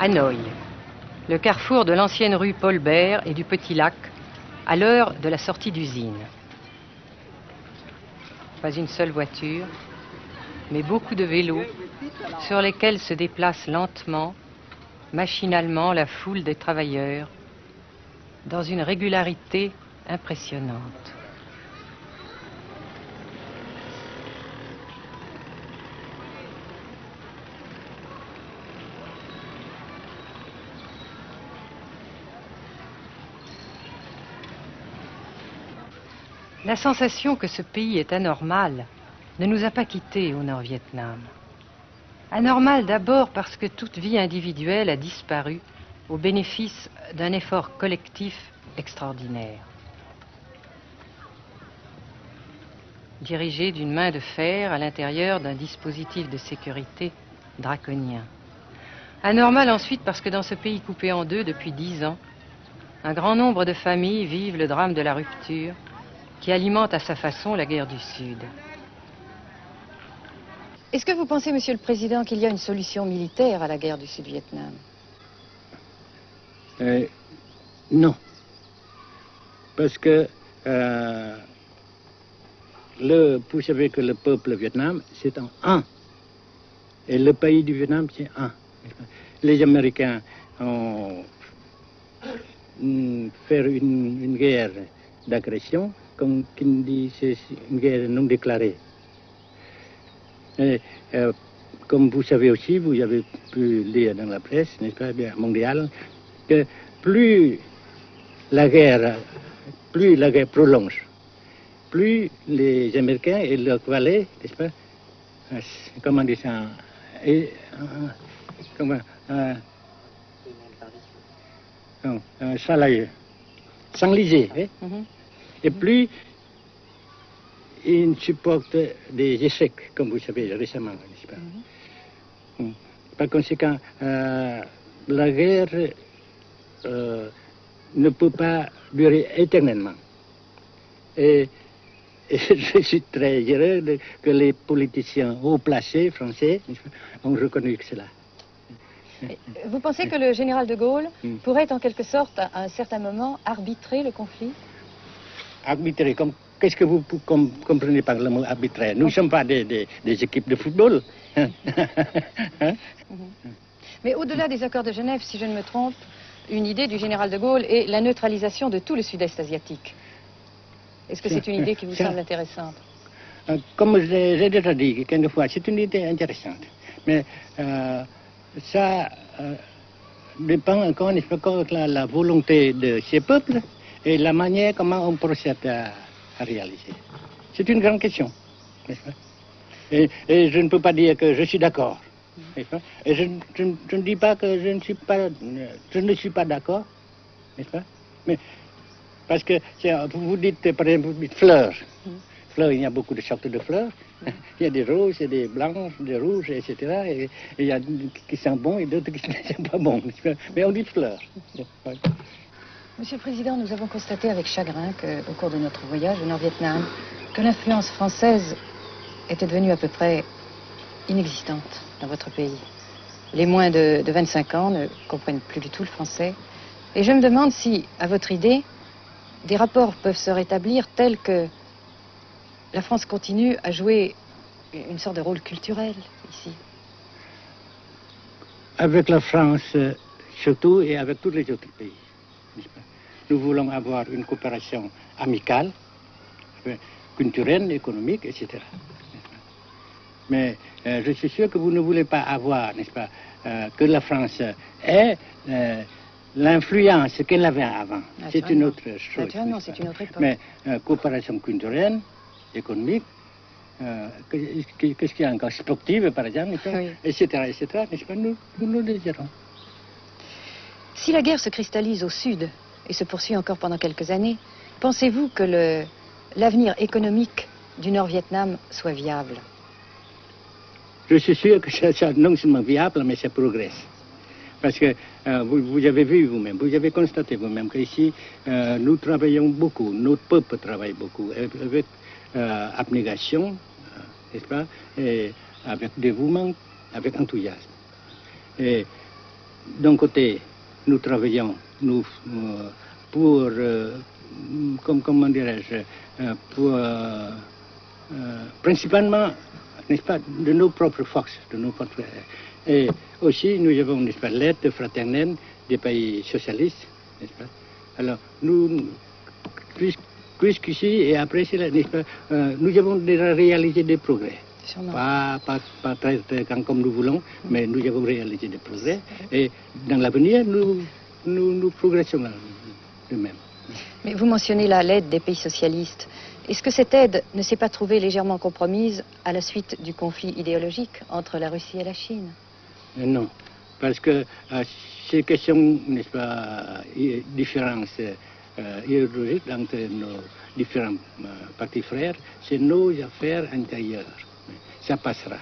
Hanoï, le carrefour de l'ancienne rue Paul Bert et du Petit Lac, à l'heure de la sortie d'usine. Pas une seule voiture, mais beaucoup de vélos sur lesquels se déplace lentement, machinalement la foule des travailleurs, dans une régularité impressionnante. La sensation que ce pays est anormal ne nous a pas quittés au Nord-Vietnam. Anormal d'abord parce que toute vie individuelle a disparu au bénéfice d'un effort collectif extraordinaire. Dirigé d'une main de fer à l'intérieur d'un dispositif de sécurité draconien. Anormal ensuite parce que dans ce pays coupé en deux depuis 10 ans, un grand nombre de familles vivent le drame de la rupture qui alimente à sa façon la guerre du Sud. Est-ce que vous pensez, Monsieur le Président, qu'il y a une solution militaire à la guerre du Sud-Vietnam? Non. Parce que vous savez que le peuple Vietnam, c'est un. Et le pays du Vietnam, c'est un. Les Américains ont fait une guerre d'agression, comme qui dit, c'est une guerre non déclarée. Et, comme vous savez aussi, vous avez pu lire dans la presse, n'est-ce pas, bien mondiale, que plus la guerre prolonge, plus les Américains et leurs valets, n'est-ce pas, comment dire ça, s'enliser, hein? Et plus ils supportent des échecs, comme vous savez récemment, n'est-ce pas? Par conséquent, la guerre ne peut pas durer éternellement. Et je suis très heureux que les politiciens haut placés français ont reconnu cela. Vous pensez que le général de Gaulle pourrait en quelque sorte, à un certain moment, arbitrer le conflit? Arbitrer, qu'est-ce que vous comprenez par le mot arbitraire? Nous ne sommes pas des équipes de football. Hein? Mais au-delà des accords de Genève, si je ne me trompe, une idée du général de Gaulle est la neutralisation de tout le sud-est asiatique. Est-ce que c'est une idée qui vous semble intéressante? Comme j'ai déjà dit quelquefois, c'est une idée intéressante. Mais ça dépend encore de la volonté de ces peuples et la manière comment on procède à réaliser. C'est une grande question, n'est-ce pas? Et je ne peux pas dire que je suis d'accord. Et je ne dis pas que je ne suis pas d'accord, n'est-ce pas? Mais parce que vous dites, par exemple, vous dites fleurs. Fleurs, il y a beaucoup de sortes de fleurs. Il y a des roses, il y a des blanches, des rouges, etc. Et il y a qui sont bons et d'autres qui ne sont pas bons. Mais on dit fleurs. Monsieur le Président, nous avons constaté avec chagrin qu'au cours de notre voyage au Nord-Vietnam, que l'influence française était devenue à peu près inexistante dans votre pays. Les moins de 25 ans ne comprennent plus du tout le français. Et je me demande si, à votre idée, des rapports peuvent se rétablir tels que la France continue à jouer une sorte de rôle culturel ici. Avec la France, surtout, et avec tous les autres pays. Nous voulons avoir une coopération amicale, culturelle, économique, etc. Mais je suis sûr que vous ne voulez pas avoir, n'est-ce pas, que la France ait l'influence qu'elle avait avant. C'est une autre chose. Naturellement, c'est une autre époque. Mais coopération culturelle, économique, qu'est-ce qu'il y a encore, sportive par exemple, etc., n'est-ce pas, nous le désirons. Si la guerre se cristallise au sud et se poursuit encore pendant quelques années, pensez-vous que l'avenir économique du Nord-Vietnam soit viable? Je suis sûr que c'est non seulement viable, mais ça progresse. Parce que vous avez vu vous-même, vous avez constaté vous-même qu'ici, nous travaillons beaucoup, notre peuple travaille beaucoup, avec abnégation, n'est-ce pas, et avec dévouement, avec enthousiasme. Et d'un côté, nous travaillons pour, comment dirais-je, pour, principalement, n'est-ce pas, de nos propres forces, de nos propres. Et aussi, nous avons, n'est-ce pas, l'aide fraternelle des pays socialistes, n'est-ce pas. Alors, nous, jusqu'ici et après cela, n'est-ce pas, nous avons déjà réalisé des progrès. Pas très grand comme nous voulons, mais nous avons réalisé des progrès. Et dans l'avenir, nous progressons de même. Mais vous mentionnez là l'aide des pays socialistes. Est-ce que cette aide ne s'est pas trouvée légèrement compromise à la suite du conflit idéologique entre la Russie et la Chine? Non, parce que ces questions, n'est-ce pas, différences idéologiques entre nos différents partis frères, c'est nos affaires intérieures. Ça passera.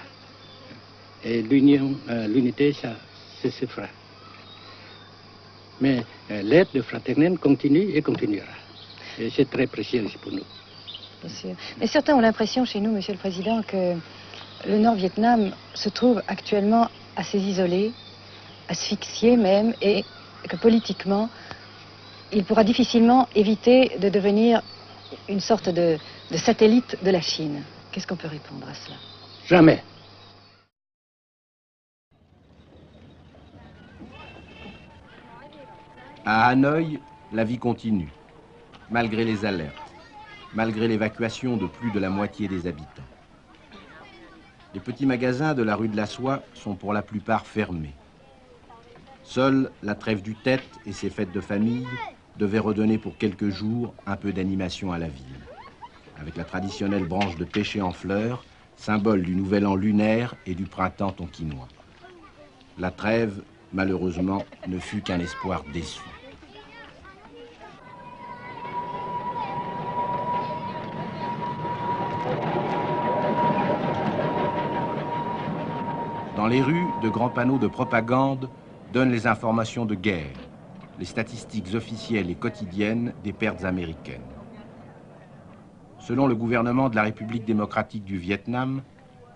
Et l'unité, ça se fera. Mais l'aide fraternelle continue et continuera. Et c'est très précieux pour nous. Bien sûr. Mais certains ont l'impression chez nous, Monsieur le Président, que le Nord-Vietnam se trouve actuellement assez isolé, asphyxié même, et que politiquement, il pourra difficilement éviter de devenir une sorte de satellite de la Chine. Qu'est-ce qu'on peut répondre à cela? Jamais. À Hanoï, la vie continue, malgré les alertes, malgré l'évacuation de plus de la moitié des habitants. Les petits magasins de la rue de la Soie sont pour la plupart fermés. Seule la trêve du Tet et ses fêtes de famille devaient redonner pour quelques jours un peu d'animation à la ville, avec la traditionnelle branche de pêcher en fleurs, symbole du nouvel an lunaire et du printemps tonkinois. La trêve, malheureusement, ne fut qu'un espoir déçu. Dans les rues, de grands panneaux de propagande donnent les informations de guerre, les statistiques officielles et quotidiennes des pertes américaines. Selon le gouvernement de la République démocratique du Vietnam,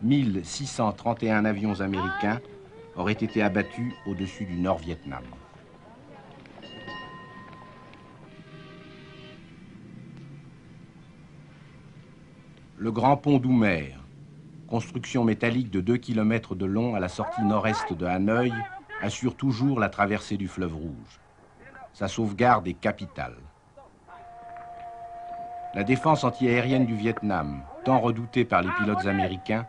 1631 avions américains auraient été abattus au-dessus du Nord-Vietnam. Le grand pont d'Oumer, construction métallique de 2 km de long à la sortie nord-est de Hanoï, assure toujours la traversée du fleuve Rouge. Sa sauvegarde est capitale. La défense antiaérienne du Vietnam, tant redoutée par les pilotes américains,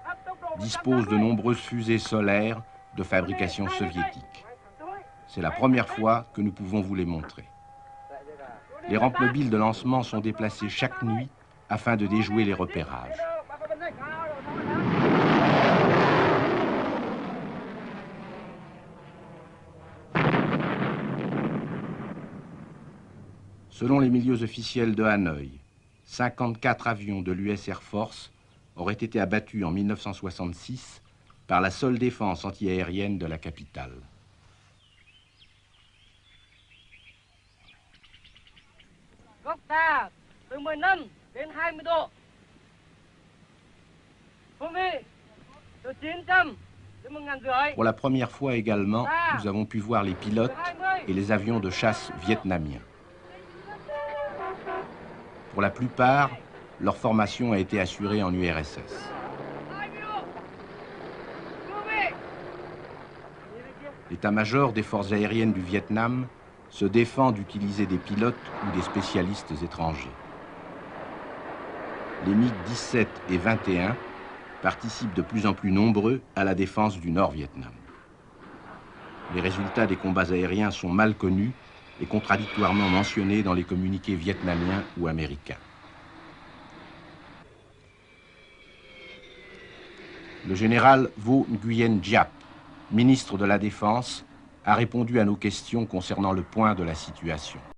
dispose de nombreuses fusées solaires de fabrication soviétique. C'est la première fois que nous pouvons vous les montrer. Les rampes mobiles de lancement sont déplacées chaque nuit afin de déjouer les repérages. Selon les milieux officiels de Hanoï, 54 avions de l'US Air Force auraient été abattus en 1966 par la seule défense antiaérienne de la capitale. Pour la première fois également, nous avons pu voir les pilotes et les avions de chasse vietnamiens. Pour la plupart, leur formation a été assurée en URSS. L'état-major des forces aériennes du Vietnam se défend d'utiliser des pilotes ou des spécialistes étrangers. Les MiG-17 et 21 participent de plus en plus nombreux à la défense du Nord-Vietnam. Les résultats des combats aériens sont mal connus et contradictoirement mentionnés dans les communiqués vietnamiens ou américains. Le général Vo Nguyen Giap, ministre de la Défense, a répondu à nos questions concernant le point de la situation.